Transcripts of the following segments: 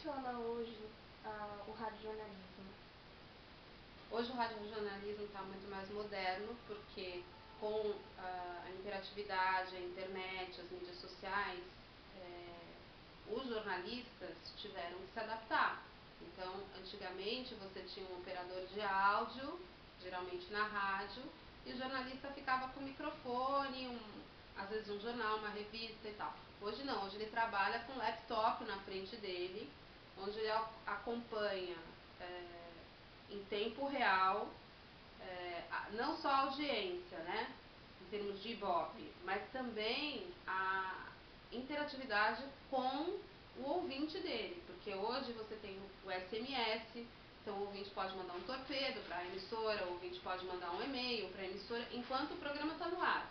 funciona hoje o radiojornalismo? Hoje o radiojornalismo está muito mais moderno, porque com a interatividade, a internet, as mídias sociais, os jornalistas tiveram que se adaptar. Então, antigamente você tinha um operador de áudio, geralmente na rádio, e o jornalista ficava com o microfone, às vezes um jornal, uma revista e tal. Hoje não, hoje ele trabalha com um laptop na frente dele, onde ele acompanha em tempo real, não só a audiência, né, em termos de Ibope, mas também a interatividade com o ouvinte dele, porque hoje você tem o SMS, então o ouvinte pode mandar um torpedo para a emissora, o ouvinte pode mandar um e-mail para a emissora enquanto o programa está no ar.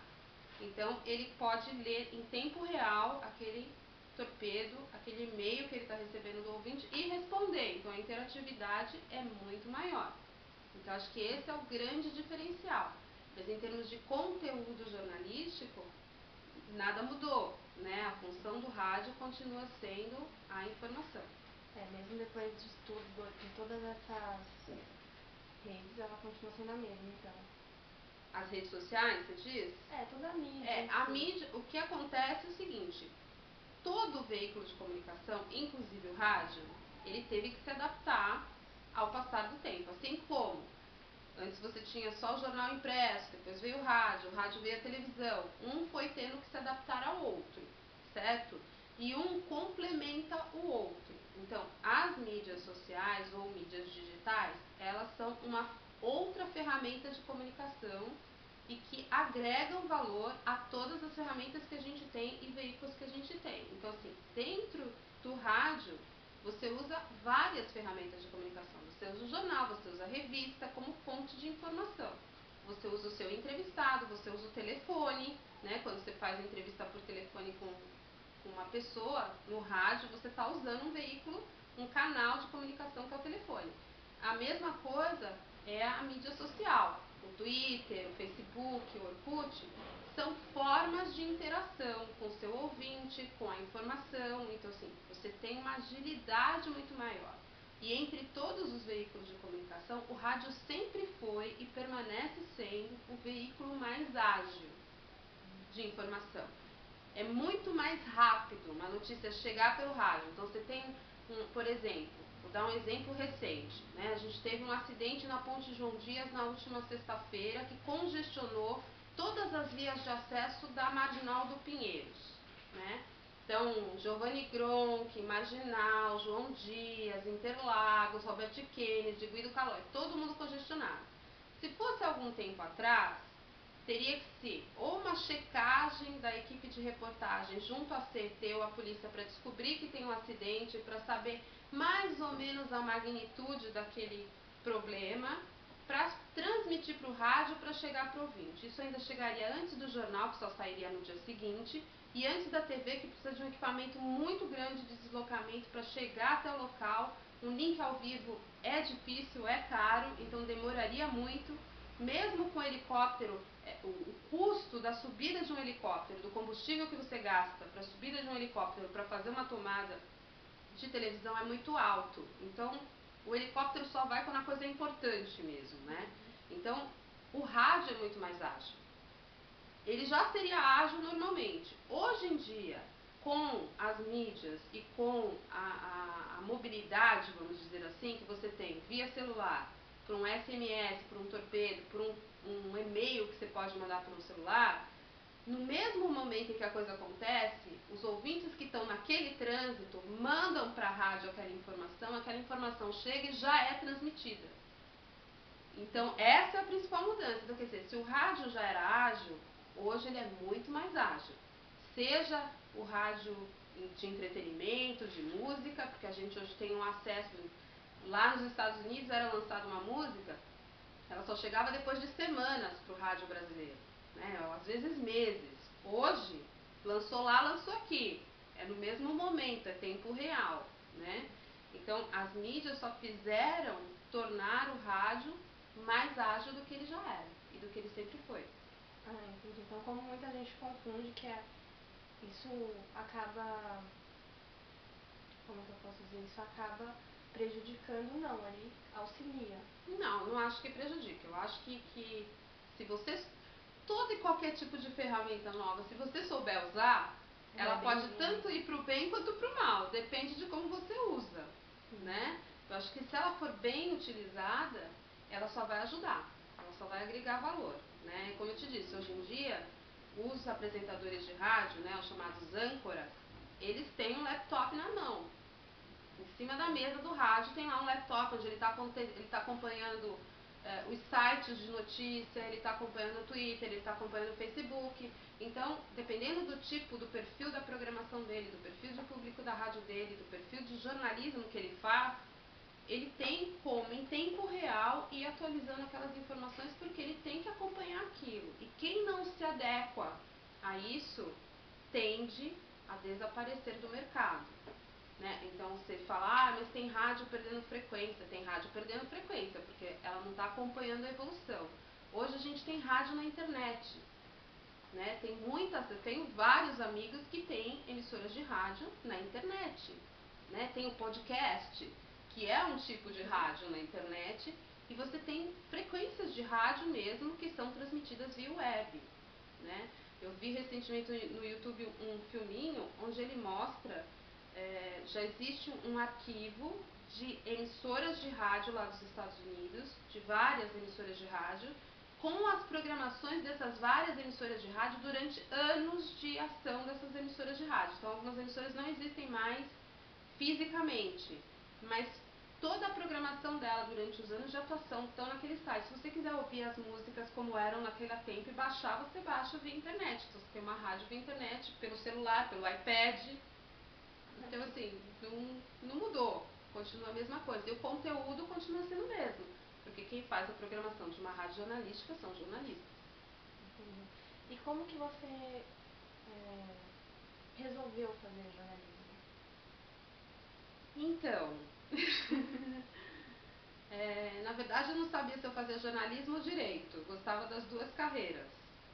Então ele pode ler em tempo real aquele torpedo, aquele e-mail que ele está recebendo do ouvinte e responder. Então a interatividade é muito maior. Então acho que esse é o grande diferencial. Mas em termos de conteúdo jornalístico, nada mudou, né? A função do rádio continua sendo a informação. Mesmo depois de tudo, de todas essas redes, ela continua sendo a mesma, então. As redes sociais, você diz? Toda a mídia. A mídia, o que acontece é o seguinte, todo veículo de comunicação, inclusive o rádio, ele teve que se adaptar ao passar do tempo, assim como antes você tinha só o jornal impresso, depois veio o rádio veio a televisão. Um foi tendo que se adaptar ao outro, certo? E um complementa o outro. Então, as mídias sociais ou mídias digitais, elas são uma outra ferramenta de comunicação e que agregam valor a todas as ferramentas que a gente tem e veículos que a gente tem. Então, assim, dentro do rádio, você usa várias ferramentas de comunicação. Você usa o jornal, você usa a revista como fonte de informação. Você usa o seu entrevistado, você usa o telefone, né? Quando você faz entrevista por telefone com uma pessoa, no rádio, você está usando um veículo, um canal de comunicação que é o telefone. A mesma coisa é a mídia social. O Twitter, o Facebook, o Orkut, são formas de interação com o seu ouvinte, com a informação. Então, assim, você tem uma agilidade muito maior. E entre todos os veículos de comunicação, o rádio sempre foi e permanece sendo o veículo mais ágil de informação. É muito mais rápido uma notícia chegar pelo rádio. Então, você tem, por exemplo, vou dar um exemplo recente, né? A gente teve um acidente na Ponte João Dias na última sexta-feira que congestionou todas as vias de acesso da Marginal do Pinheiros, né? Então, Giovanni Gronchi, Marginal, João Dias, Interlagos, Robert Kennedy, Guido Calói, todo mundo congestionado. Se fosse algum tempo atrás, teria que ser ou uma checagem da equipe de reportagem junto à CET ou à polícia para descobrir que tem um acidente, para saber mais ou menos a magnitude daquele problema, para transmitir para o rádio para chegar para o ouvinte. Isso ainda chegaria antes do jornal, que só sairia no dia seguinte, e antes da TV, que precisa de um equipamento muito grande de deslocamento para chegar até o local. Um link ao vivo é difícil, é caro, então demoraria muito. Mesmo com helicóptero, o custo da subida de um helicóptero, do combustível que você gasta para a subida de um helicóptero para fazer uma tomada de televisão é muito alto. Então, o helicóptero só vai quando a coisa é importante mesmo, né? Então, o rádio é muito mais ágil. Ele já seria ágil normalmente. Hoje em dia, com as mídias e com a mobilidade, vamos dizer assim, que você tem via celular, por um SMS, por um torpedo, por um e-mail que você pode mandar por um celular, no mesmo momento em que a coisa acontece, os ouvintes que estão naquele trânsito mandam para a rádio aquela informação chega e já é transmitida. Então, essa é a principal mudança. Então, quer dizer, se o rádio já era ágil, hoje ele é muito mais ágil. Seja o rádio de entretenimento, de música, porque a gente hoje tem um acesso. Lá nos Estados Unidos era lançada uma música, ela só chegava depois de semanas para o rádio brasileiro, né? Às vezes meses. Hoje, lançou lá, lançou aqui. É no mesmo momento, é tempo real, né? Então, as mídias só fizeram tornar o rádio mais ágil do que ele já era e do que ele sempre foi. Entendi. Então, como muita gente confunde, isso acaba como que eu posso dizer, isso acaba prejudicando, não, ele auxilia. Não, não acho que prejudica. Eu acho que se você, todo e qualquer tipo de ferramenta nova, se você souber usar, ela pode tanto ir para o bem quanto para o mal, depende de como você usa, né? Eu acho que se ela for bem utilizada, ela só vai ajudar, ela só vai agregar valor, né? Como eu te disse, hoje em dia, os apresentadores de rádio, né, os chamados âncoras, eles têm um laptop na mão. Em cima da mesa do rádio tem lá um laptop onde ele está acompanhando os sites de notícia, ele está acompanhando o Twitter, ele está acompanhando o Facebook. Então, dependendo do tipo, do perfil da programação dele, do perfil de público da rádio dele, do perfil de jornalismo que ele faz, ele tem como, em tempo real, ir atualizando aquelas informações porque ele tem que acompanhar aquilo. E quem não se adequa a isso tende a desaparecer do mercado. Né? Então você fala, mas tem rádio perdendo frequência, porque ela não está acompanhando a evolução. Hoje a gente tem rádio na internet, né? Eu tenho vários amigos que têm emissoras de rádio na internet, né? Tem o podcast, que é um tipo de rádio na internet, e você tem frequências de rádio mesmo que são transmitidas via web, né? Eu vi recentemente no YouTube um filminho onde ele mostra já existe um arquivo de emissoras de rádio lá dos Estados Unidos, de várias emissoras de rádio, com as programações dessas várias emissoras de rádio durante anos de ação dessas emissoras de rádio. Então, algumas emissoras não existem mais fisicamente, mas toda a programação dela durante os anos de atuação estão naquele site. Se você quiser ouvir as músicas como eram naquele tempo e baixar, você baixa via internet. Então, você tem uma rádio via internet, pelo celular, pelo iPad. Então, assim, não mudou, continua a mesma coisa. E o conteúdo continua sendo o mesmo, porque quem faz a programação de uma rádio jornalística são jornalistas. Entendi. E como que você resolveu fazer jornalismo? Então, na verdade eu não sabia se eu fazia jornalismo ou direito, gostava das duas carreiras.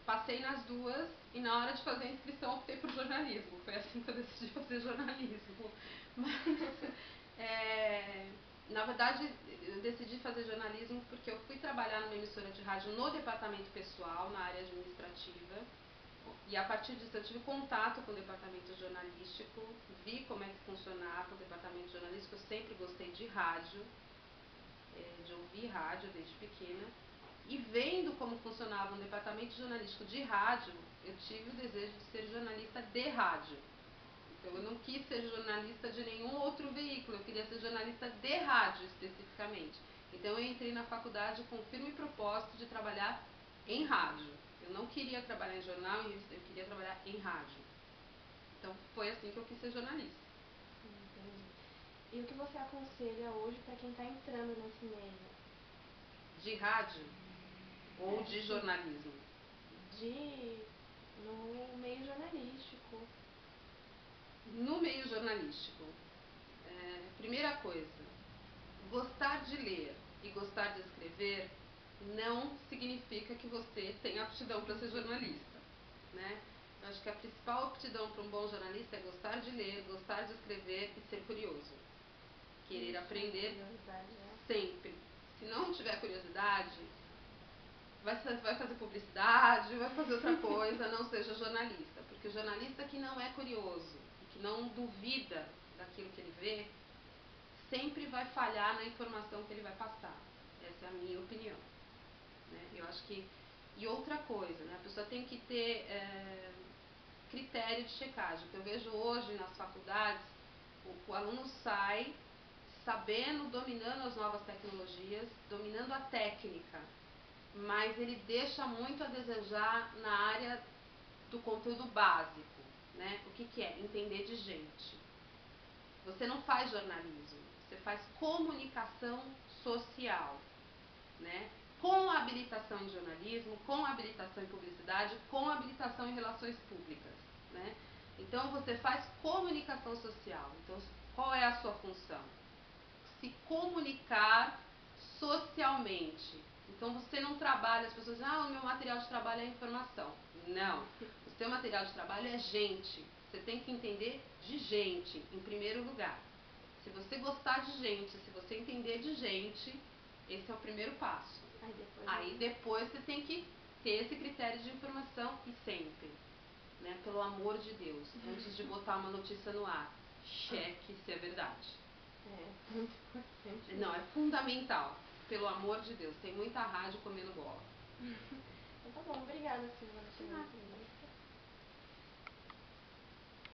Passei nas duas e na hora de fazer a inscrição optei por jornalismo. Foi assim que eu decidi fazer jornalismo. Mas, na verdade, eu decidi fazer jornalismo porque eu fui trabalhar numa emissora de rádio no departamento pessoal, na área administrativa. E a partir disso eu tive contato com o departamento jornalístico, vi como é que funcionava o departamento jornalístico. Eu sempre gostei de rádio, de ouvir rádio desde pequena. E vendo como funcionava um departamento jornalístico de rádio, eu tive o desejo de ser jornalista de rádio. Então eu não quis ser jornalista de nenhum outro veículo, eu queria ser jornalista de rádio especificamente. Então eu entrei na faculdade com o firme propósito de trabalhar em rádio. Eu não queria trabalhar em jornal, eu queria trabalhar em rádio. Então foi assim que eu quis ser jornalista. Entendi. E o que você aconselha hoje para quem está entrando nesse meio? De rádio ou de jornalismo? No meio jornalístico. No meio jornalístico, primeira coisa, gostar de ler e gostar de escrever não significa que você tem aptidão para ser jornalista, né? Eu acho que a principal aptidão para um bom jornalista é gostar de ler, gostar de escrever e ser curioso. Querer aprender sempre. Se não tiver curiosidade, vai fazer publicidade, vai fazer outra coisa, não seja jornalista. Porque o jornalista que não é curioso, que não duvida daquilo que ele vê, sempre vai falhar na informação que ele vai passar. Essa é a minha opinião. Né? Eu acho que... E outra coisa, né? A pessoa tem que ter critério de checagem. Que eu vejo hoje nas faculdades, o aluno sai sabendo, dominando as novas tecnologias, dominando a técnica, mas ele deixa muito a desejar na área do conteúdo básico, né? O que é? Entender de gente. Você não faz jornalismo, você faz comunicação social, né? Com habilitação em jornalismo, com habilitação em publicidade, com habilitação em relações públicas, né? Então você faz comunicação social. Então qual é a sua função? Se comunicar socialmente. Então você não trabalha, as pessoas dizem, o meu material de trabalho é informação. Não, o seu material de trabalho é gente. Você tem que entender de gente, em primeiro lugar. Se você gostar de gente, se você entender de gente, esse é o primeiro passo. Aí depois você tem que ter esse critério de informação e sempre, né? Pelo amor de Deus, antes de botar uma notícia no ar, cheque se é verdade. É, muito importante. Não, é fundamental. Pelo amor de Deus, tem muita rádio comendo bola. Então tá bom, obrigada, Silvana.